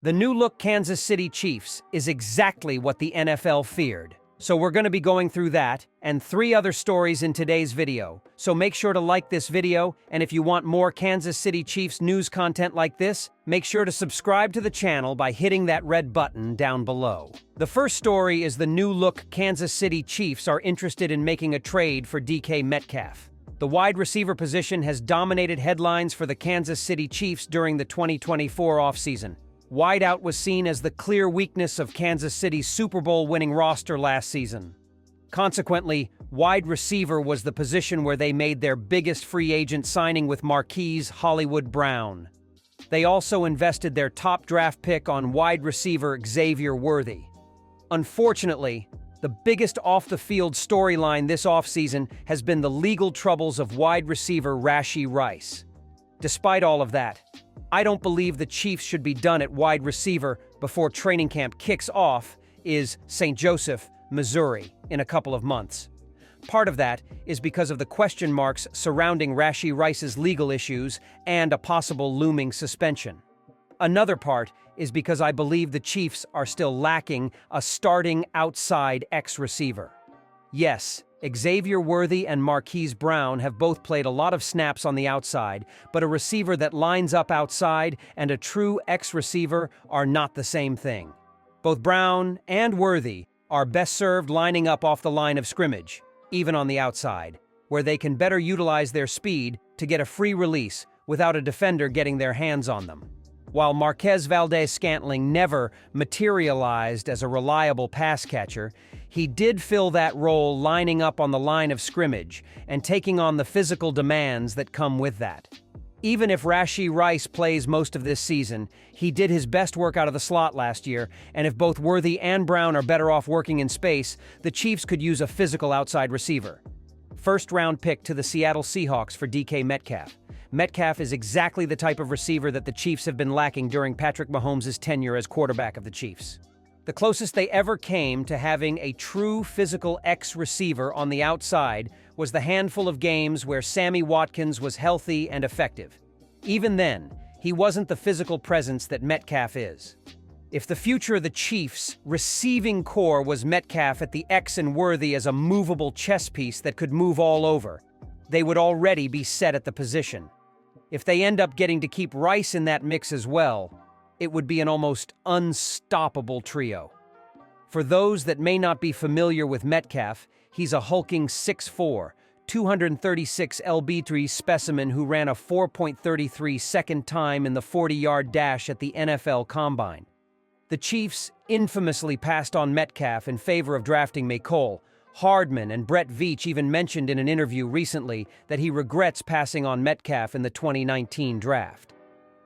The new-look Kansas City Chiefs is exactly what the NFL feared. So we're going to be going through that and 3 other stories in today's video. So make sure to like this video, and if you want more Kansas City Chiefs news content like this, make sure to subscribe to the channel by hitting that red button down below. The first story is the new-look Kansas City Chiefs are interested in making a trade for DK Metcalf. The wide receiver position has dominated headlines for the Kansas City Chiefs during the 2024 offseason. Wideout was seen as the clear weakness of Kansas City's Super Bowl-winning roster last season. Consequently, wide receiver was the position where they made their biggest free agent signing with Marquise Hollywood Brown. They also invested their top draft pick on wide receiver Xavier Worthy. Unfortunately, the biggest off-the-field storyline this offseason has been the legal troubles of wide receiver Rashee Rice. Despite all of that, I don't believe the Chiefs should be done at wide receiver before training camp kicks off is St. Joseph, Missouri, in a couple of months. Part of that is because of the question marks surrounding Rashee Rice's legal issues and a possible looming suspension. Another part is because I believe the Chiefs are still lacking a starting outside X-receiver. Yes, Xavier Worthy and Marquise Brown have both played a lot of snaps on the outside, but a receiver that lines up outside and a true X-receiver are not the same thing. Both Brown and Worthy are best served lining up off the line of scrimmage, even on the outside, where they can better utilize their speed to get a free release without a defender getting their hands on them. While Marquez Valdes-Scantling never materialized as a reliable pass catcher, he did fill that role lining up on the line of scrimmage and taking on the physical demands that come with that. Even if Rashee Rice plays most of this season, he did his best work out of the slot last year, and if both Worthy and Brown are better off working in space, the Chiefs could use a physical outside receiver. First-round pick to the Seattle Seahawks for DK Metcalf. Metcalf is exactly the type of receiver that the Chiefs have been lacking during Patrick Mahomes' tenure as quarterback of the Chiefs. The closest they ever came to having a true physical X-receiver on the outside was the handful of games where Sammy Watkins was healthy and effective. Even then, he wasn't the physical presence that Metcalf is. If the future of the Chiefs' receiving core was Metcalf at the X and Worthy as a movable chess piece that could move all over, they would already be set at the position. If they end up getting to keep Rice in that mix as well, it would be an almost unstoppable trio. For those that may not be familiar with Metcalf, he's a hulking 6'4", 236 lb3 specimen who ran a 4.33 second time in the 40-yard dash at the NFL Combine. The Chiefs infamously passed on Metcalf in favor of drafting Mecole Hardman, and Brett Veach even mentioned in an interview recently that he regrets passing on Metcalf in the 2019 draft.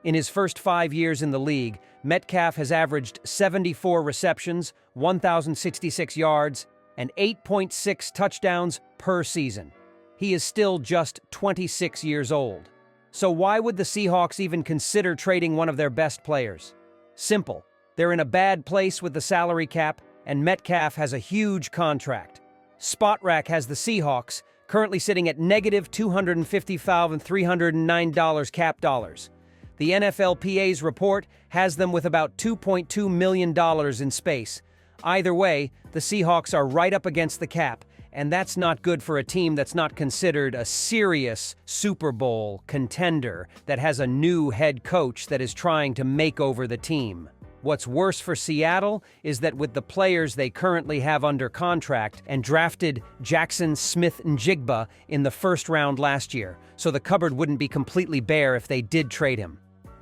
In his first 5 years in the league, Metcalf has averaged 74 receptions, 1,066 yards, and 8.6 touchdowns per season. He is still just 26 years old. So why would the Seahawks even consider trading one of their best players? Simple. They're in a bad place with the salary cap, and Metcalf has a huge contract. Spotrac has the Seahawks currently sitting at negative $255,309 cap dollars. The NFLPA's report has them with about $2.2 million in space. Either way, the Seahawks are right up against the cap, and that's not good for a team that's not considered a serious Super Bowl contender that has a new head coach that is trying to make over the team. What's worse for Seattle is that with the players they currently have under contract and drafted Jackson Smith-Njigba in the first round last year, so the cupboard wouldn't be completely bare if they did trade him.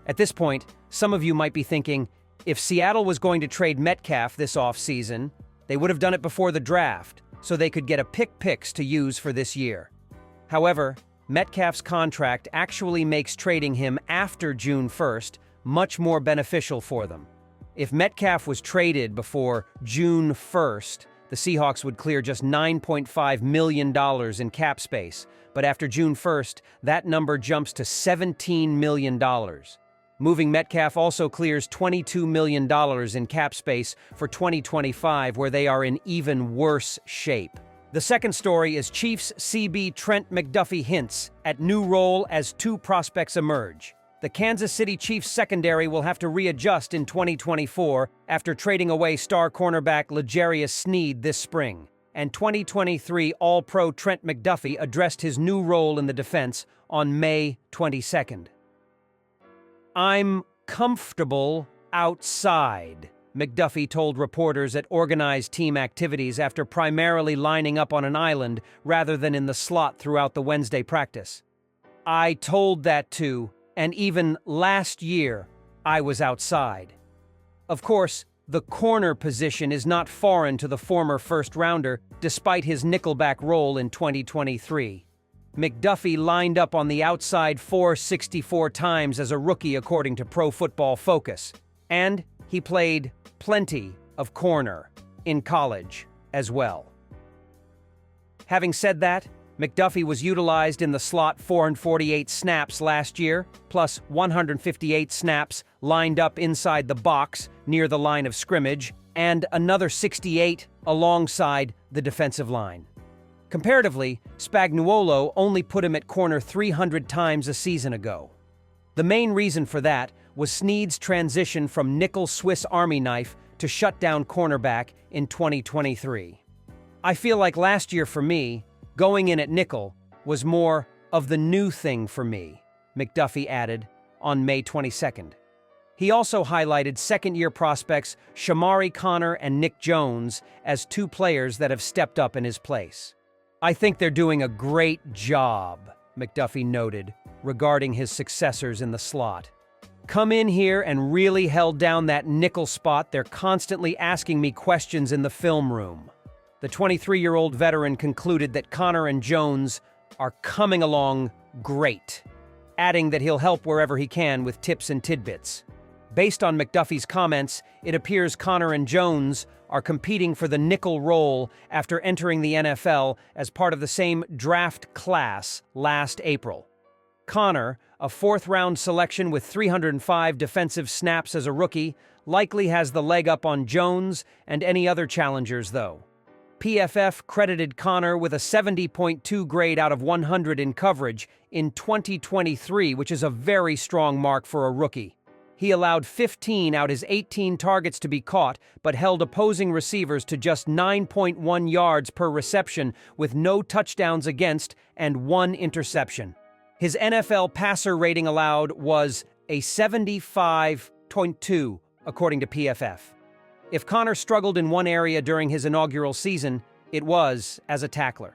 At this point, some of you might be thinking, if Seattle was going to trade Metcalf this offseason, they would have done it before the draft, so they could get a pick picks to use for this year. However, Metcalf's contract actually makes trading him after June 1st much more beneficial for them. If Metcalf was traded before June 1st, the Seahawks would clear just $9.5 million in cap space, but after June 1st, that number jumps to $17 million. Moving Metcalf also clears $22 million in cap space for 2025, where they are in even worse shape. The second story is Chiefs CB Trent McDuffie hints at new role as 2 prospects emerge. the Kansas City Chiefs secondary will have to readjust in 2024 after trading away star cornerback L'Jarius Sneed this spring. And 2023 All-Pro Trent McDuffie addressed his new role in the defense on May 22nd. "I'm comfortable outside," McDuffie told reporters at organized team activities after primarily lining up on an island rather than in the slot throughout the Wednesday practice. "I told that too, and even last year, I was outside." Of course, the corner position is not foreign to the former first-rounder, despite his nickelback role in 2023. McDuffie lined up on the outside 464 times as a rookie according to Pro Football Focus, and he played plenty of corner in college as well. Having said that, McDuffie was utilized in the slot 448 snaps last year, plus 158 snaps lined up inside the box near the line of scrimmage, and another 68 alongside the defensive line. Comparatively, Spagnuolo only put him at corner 300 times a season ago. The main reason for that was Sneed's transition from nickel Swiss Army knife to shutdown cornerback in 2023. "I feel like last year for me, going in at nickel was more of the new thing for me," McDuffie added on May 22nd. He also highlighted second-year prospects Shamari Connor and Nick Jones as two players that have stepped up in his place. "I think they're doing a great job," McDuffie noted, regarding his successors in the slot. "Come in here and really held down that nickel spot. They're constantly asking me questions in the film room." The 23-year-old veteran concluded that Connor and Jones are coming along great, adding that he'll help wherever he can with tips and tidbits. Based on McDuffie's comments, it appears Connor and Jones are competing for the nickel role after entering the NFL as part of the same draft class last April. Connor, a fourth-round selection with 305 defensive snaps as a rookie, likely has the leg up on Jones and any other challengers, though. PFF credited Connor with a 70.2 grade out of 100 in coverage in 2023, which is a very strong mark for a rookie. He allowed 15 out of his 18 targets to be caught, but held opposing receivers to just 9.1 yards per reception with no touchdowns against and one interception. His NFL passer rating allowed was a 75.2, according to PFF. If Connor struggled in one area during his inaugural season, it was as a tackler.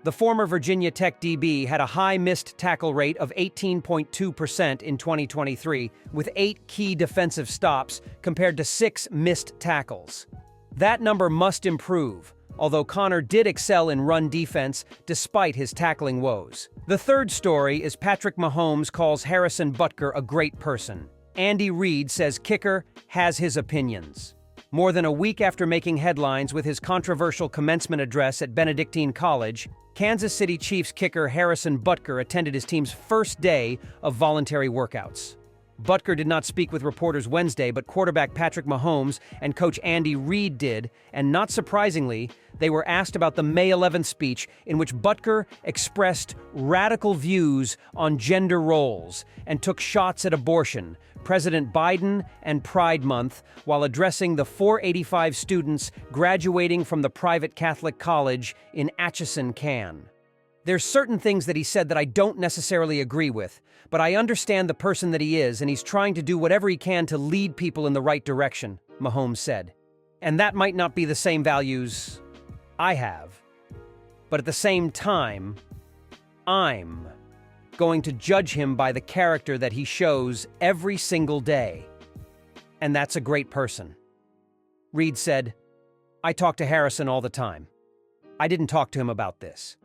The former Virginia Tech DB had a high missed tackle rate of 18.2% in 2023, with 8 key defensive stops compared to 6 missed tackles. That number must improve, although Connor did excel in run defense despite his tackling woes. The third story is Patrick Mahomes calls Harrison Butker a great person. Andy Reid says kicker has his opinions. More than a week after making headlines with his controversial commencement address at Benedictine College, Kansas City Chiefs kicker Harrison Butker attended his team's first day of voluntary workouts. Butker did not speak with reporters Wednesday, but quarterback Patrick Mahomes and coach Andy Reid did, and not surprisingly, they were asked about the May 11th speech in which Butker expressed radical views on gender roles and took shots at abortion, President Biden, and Pride Month while addressing the 485 students graduating from the private Catholic college in Atchison, Can. "There's certain things that he said that I don't necessarily agree with, but I understand the person that he is, and he's trying to do whatever he can to lead people in the right direction," Mahomes said. "And that might not be the same values I have. But at the same time, I'm going to judge him by the character that he shows every single day. And that's a great person." Reid said, "I talk to Harrison all the time. I didn't talk to him about this.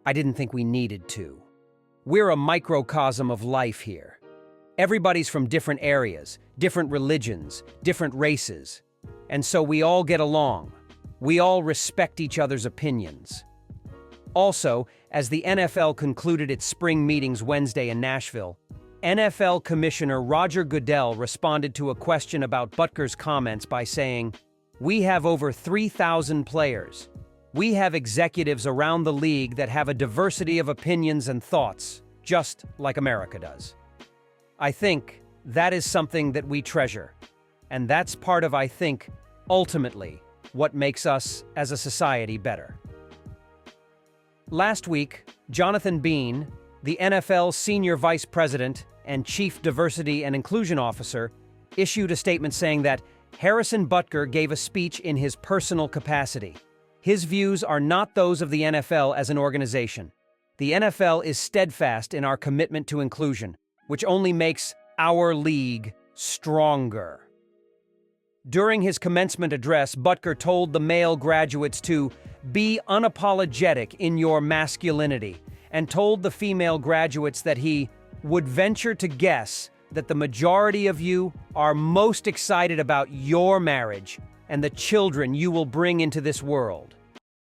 I didn't think we needed to. We're a microcosm of life here. Everybody's from different areas, different religions, different races. And so we all get along. We all respect each other's opinions." Also, as the NFL concluded its spring meetings Wednesday in Nashville, NFL Commissioner Roger Goodell responded to a question about Butker's comments by saying, "We have over 3,000 players. We have executives around the league that have a diversity of opinions and thoughts, just like America does. I think that is something that we treasure. And that's part of, I think, ultimately, what makes us as a society better. Last week, Jonathan Bean, the NFL's Senior Vice President and Chief Diversity and Inclusion Officer, issued a statement saying that Harrison Butker gave a speech in his personal capacity. His views are not those of the NFL as an organization. The NFL is steadfast in our commitment to inclusion, which only makes our league stronger. During his commencement address, Butker told the male graduates to be unapologetic in your masculinity, and told the female graduates that he would venture to guess that the majority of you are most excited about your marriage and the children you will bring into this world.